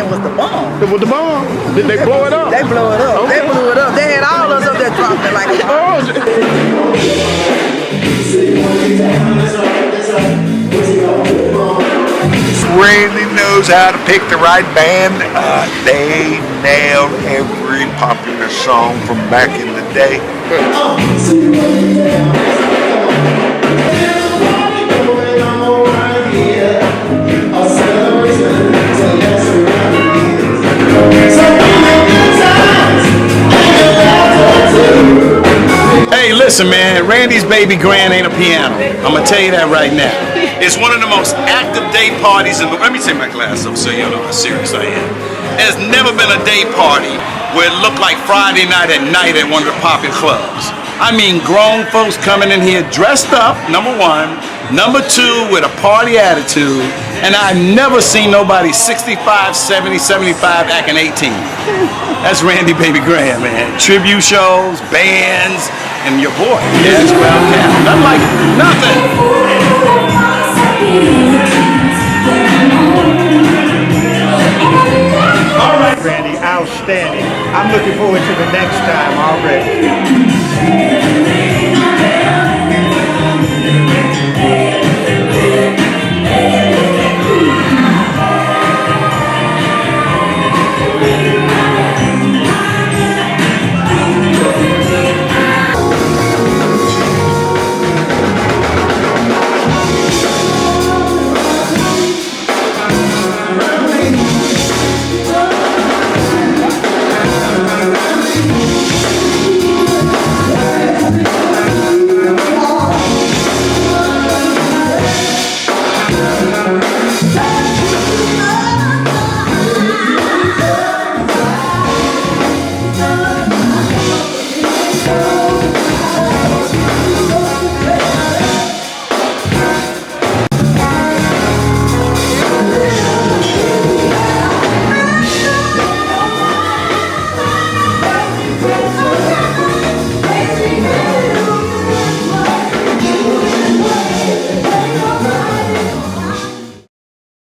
was the bomb. It was the bomb. Did they blow it up? They blew it up. Okay. They blew it up. They had all of us up there dropping it like a bomb. Randy knows how to pick the right band. They nailed every popular song from back in the day. Hey, listen, man, Randy's baby grand ain't a piano. I'm gonna tell you that right now. It's one of the most active day parties in the. Let me take my glass off so you know how serious I am. There's never been a day party where it looked like Friday night at one of the popular clubs. I mean, grown folks coming in here dressed up, number one. Number two, with a party attitude. And I've never seen nobody 65, 70, 75 acting 18. That's Randy Baby Graham, man. Tribute shows, bands, and your boy. Yeah, that's where I'm at. Nothing like nothing. All right, Randy, outstanding. I'm looking forward to the next time already.